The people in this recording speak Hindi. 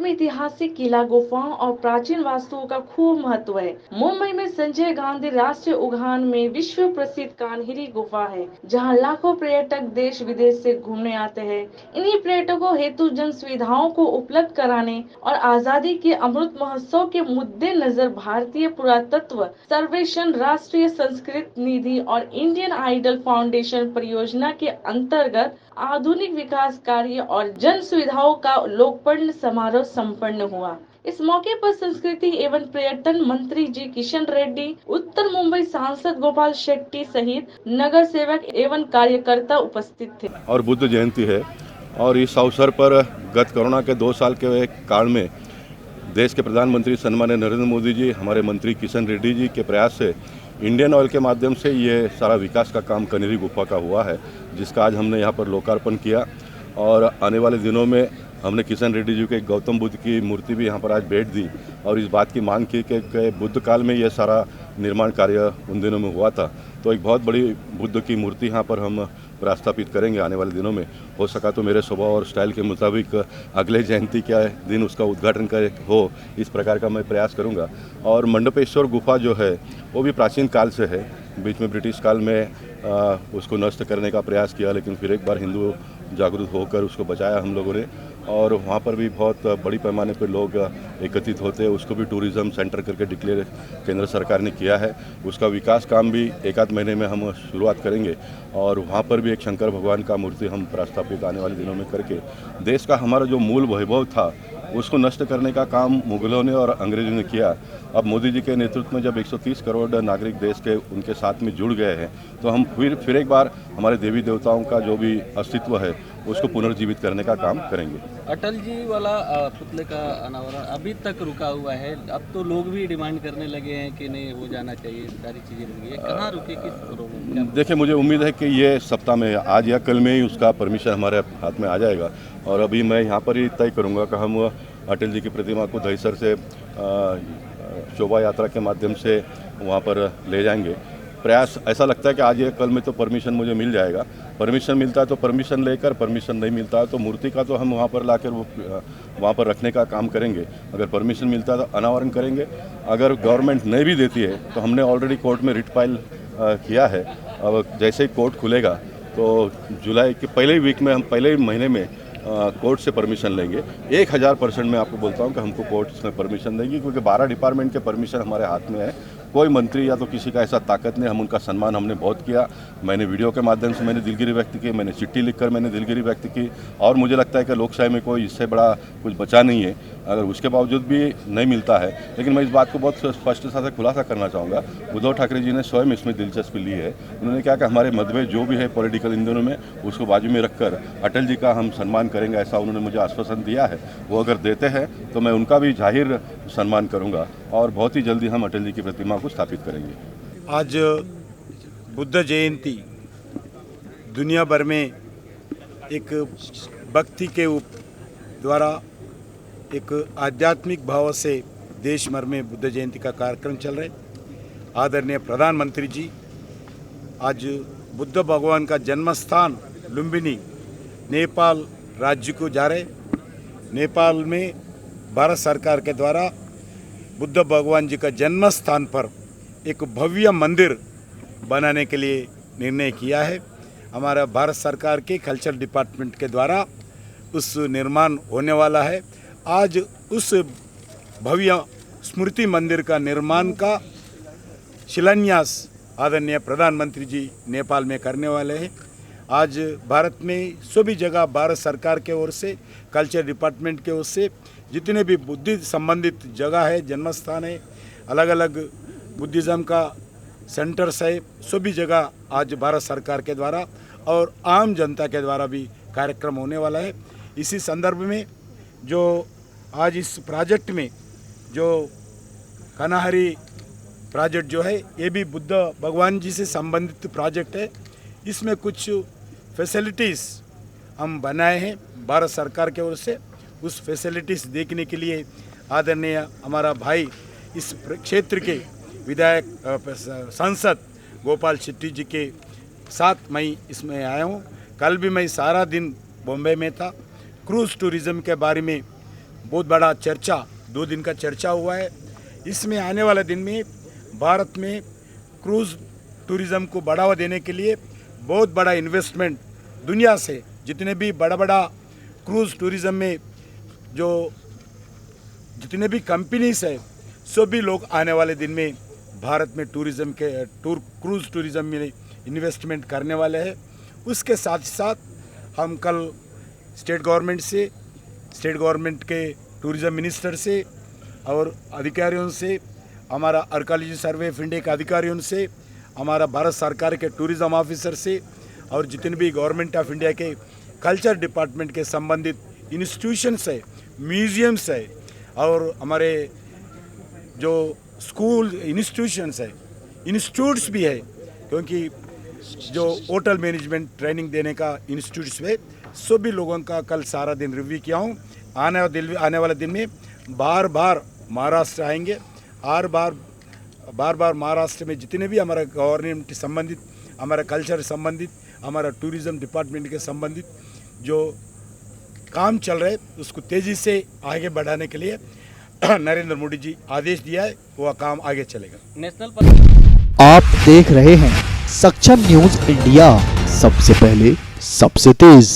में ऐतिहासिक किला, गुफाओं और प्राचीन वास्तुओं का खूब महत्व है। मुंबई में संजय गांधी राष्ट्रीय उद्यान में विश्व प्रसिद्ध कान्हेरी गुफा है, जहां लाखों पर्यटक देश विदेश से घूमने आते हैं। इन्हीं पर्यटकों हेतु जन सुविधाओं को उपलब्ध कराने और आजादी के अमृत महोत्सव के मद्देनजर भारतीय पुरातत्व सर्वेक्षण, राष्ट्रीय संस्कृत निधि और इंडियन आइडल फाउंडेशन परियोजना के अंतर्गत आधुनिक विकास कार्य और जन सुविधाओं का लोकार्पण समारोह संपन्न हुआ। इस मौके पर संस्कृति एवं पर्यटन मंत्री जी किशन रेड्डी, उत्तर मुंबई सांसद गोपाल शेट्टी सहित नगर सेवक एवं कार्यकर्ता उपस्थित थे। और बुद्ध जयंती है और इस अवसर पर गत कोरोना के 2 साल के काल में देश के प्रधानमंत्री सम्माननीय नरेंद्र मोदी जी, हमारे मंत्री किशन रेड्डी जी के प्रयास से इंडियन ऑयल के माध्यम से ये सारा विकास का काम कनेरी गुफा का हुआ है, जिसका आज हमने यहाँ पर लोकार्पण किया। और आने वाले दिनों में हमने किशन रेड्डी जी के गौतम बुद्ध की मूर्ति भी यहाँ पर आज भेंट दी और इस बात की मांग की कि बुद्ध काल में यह सारा निर्माण कार्य उन दिनों में हुआ था, तो एक बहुत बड़ी बुद्ध की मूर्ति यहाँ पर हम प्रस्थापित करेंगे आने वाले दिनों में। हो सका तो मेरे स्वभाव और स्टाइल के मुताबिक अगले जयंती के दिन उसका उद्घाटन हो, इस प्रकार का मैं प्रयास करूँगा। और मंडपेश्वर गुफा जो है वो भी प्राचीन काल से है, बीच में ब्रिटिश काल में उसको नष्ट करने का प्रयास किया, लेकिन फिर एक बार हिंदू जागरूक होकर उसको बचाया हम लोगों ने। और वहाँ पर भी बहुत बड़ी पैमाने पर लोग एकत्रित होते हैं, उसको भी टूरिज़्म सेंटर करके डिक्लेयर केंद्र सरकार ने किया है। उसका विकास काम भी 1 आध महीने में हम शुरुआत करेंगे और वहाँ पर भी एक शंकर भगवान का मूर्ति हम प्रस्थापित आने वाले दिनों में करके देश का हमारा जो मूल वैभव था उसको नष्ट करने का काम मुगलों ने और अंग्रेजों ने किया। अब मोदी जी के नेतृत्व में जब 130 करोड़ नागरिक देश के उनके साथ में जुड़ गए हैं, तो हम फिर एक बार हमारे देवी देवताओं का जो भी अस्तित्व है उसको पुनर्जीवित करने का काम करेंगे। अटल जी वाला पुतले का अनावरण अभी तक रुका हुआ है, अब तो लोग भी डिमांड करने लगे हैं कि नहीं वो जाना चाहिए, सारी चीज़ें रुकी है, कहाँ रुके, किस प्रोग्राम? देखिए, मुझे उम्मीद है कि ये सप्ताह में, आज या कल में ही उसका परमिशन हमारे हाथ में आ जाएगा और अभी मैं यहाँ पर ही तय करूँगा कि हम अटल जी की प्रतिमा को दहीसर से शोभा यात्रा के माध्यम से वहाँ पर ले जाएंगे। प्रयास ऐसा लगता है कि आज या कल में तो परमिशन मुझे मिल जाएगा। परमिशन मिलता है तो परमिशन लेकर, परमिशन नहीं मिलता है तो मूर्ति का तो हम वहाँ पर लाकर वहाँ पर रखने का काम करेंगे। अगर परमिशन मिलता है तो अनावरण करेंगे, अगर गवर्नमेंट नहीं भी देती है तो हमने ऑलरेडी कोर्ट में रिट फाइल किया है। अब जैसे ही कोर्ट खुलेगा तो जुलाई के पहले ही वीक में, हम पहले ही महीने में कोर्ट से परमिशन लेंगे। 1000% मैं आपको बोलता हूँ कि हमको कोर्ट से परमिशन देंगी, क्योंकि 12 डिपार्टमेंट के परमिशन हमारे हाथ में है। कोई मंत्री या तो किसी का ऐसा ताकत नहीं। हम उनका सम्मान हमने बहुत किया। मैंने वीडियो के माध्यम से मैंने दिलगिरी व्यक्त की, मैंने चिट्ठी लिखकर मैंने दिलगिरी व्यक्त की और मुझे लगता है कि लोकशाही में कोई इससे बड़ा कुछ बचा नहीं है। अगर उसके बावजूद भी नहीं मिलता है, लेकिन मैं इस बात को बहुत स्पष्टता से खुलासा करना चाहूँगा, उद्धव ठाकरे जी ने स्वयं इसमें दिलचस्पी ली है। उन्होंने कहा कि हमारे मतभेद जो भी है पॉलिटिकल इन दोनों में, उसको बाजू में रखकर अटल जी का हम सम्मान करेंगे, ऐसा उन्होंने मुझे आश्वासन दिया है। वो अगर देते हैं तो मैं उनका भी जाहिर सम्मान करूँगा और बहुत ही जल्दी हम अटल जी की प्रतिमा को स्थापित करेंगे। आज बुद्ध जयंती दुनिया भर में एक भक्ति के द्वारा एक आध्यात्मिक भाव से देश भर में बुद्ध जयंती का कार्यक्रम चल रहा है। आदरणीय प्रधानमंत्री जी आज बुद्ध भगवान का जन्म स्थान लुम्बिनी नेपाल राज्य को जा रहे। नेपाल में भारत सरकार के द्वारा बुद्ध भगवान जी का जन्म स्थान पर एक भव्य मंदिर बनाने के लिए निर्णय किया है। हमारा भारत सरकार के कल्चर डिपार्टमेंट के द्वारा उस निर्माण होने वाला है। आज उस भव्य स्मृति मंदिर का निर्माण का शिलान्यास आदरणीय प्रधानमंत्री जी नेपाल में करने वाले हैं। आज भारत में सभी जगह भारत सरकार के ओर से, कल्चर डिपार्टमेंट के ओर से जितने भी बुद्ध संबंधित जगह है, जन्म स्थान है, अलग अलग बुद्धिज़्म का सेंटर्स है, सभी जगह आज भारत सरकार के द्वारा और आम जनता के द्वारा भी कार्यक्रम होने वाला है। इसी संदर्भ में जो आज इस प्रोजेक्ट में जो कन्हारी प्रोजेक्ट जो है, ये भी बुद्ध भगवान जी से संबंधित प्रोजेक्ट है। इसमें कुछ फैसिलिटीज़ हम बनाए हैं भारत सरकार के ओर से। उस फैसिलिटीज़ देखने के लिए आदरणीय हमारा भाई इस क्षेत्र के विधायक सांसद गोपाल शेट्टी जी के साथ मैं इसमें आया हूँ। कल भी मैं सारा दिन बॉम्बे में था। क्रूज़ टूरिज़्म के बारे में बहुत बड़ा चर्चा 2 दिन का चर्चा हुआ है। इसमें आने वाले दिन में भारत में क्रूज़ टूरिज़्म को बढ़ावा देने के लिए बहुत बड़ा इन्वेस्टमेंट दुनिया से जितने भी बड़ा क्रूज़ टूरिज़्म में जो जितने भी कंपनीज है सभी लोग आने वाले दिन में भारत में टूरिज़्म के क्रूज़ टूरिज़्म में इन्वेस्टमेंट करने वाले हैं। उसके साथ साथ हम कल स्टेट गवर्नमेंट के टूरिज़्म मिनिस्टर से और अधिकारियों से, हमारा आर्कियोलॉजी सर्वे ऑफ इंडिया के अधिकारियों से, हमारा भारत सरकार के टूरिज़्म ऑफिसर से और जितने भी गवर्नमेंट ऑफ इंडिया के कल्चर डिपार्टमेंट के संबंधित इंस्टीट्यूशंस है, म्यूजियम्स है और हमारे जो स्कूल इंस्टीट्यूशंस है, इंस्टीट्यूट्स भी है, क्योंकि जो होटल मैनेजमेंट ट्रेनिंग देने का इंस्टीट्यूट्स है, सभी लोगों का कल सारा दिन रिव्यू किया हूँ। आने वाले दिन में बार बार महाराष्ट्र आएंगे। बार बार महाराष्ट्र में जितने भी हमारा गवर्नमेंट संबंधित, हमारा कल्चर संबंधित, हमारा टूरिज़्म डिपार्टमेंट के संबंधित जो काम चल रहे उसको तेज़ी से आगे बढ़ाने के लिए नरेंद्र मोदी जी आदेश दिया है, वो काम आगे चलेगा। नेशनल आप देख रहे हैं सक्षम न्यूज इंडिया, सबसे पहले सबसे तेज।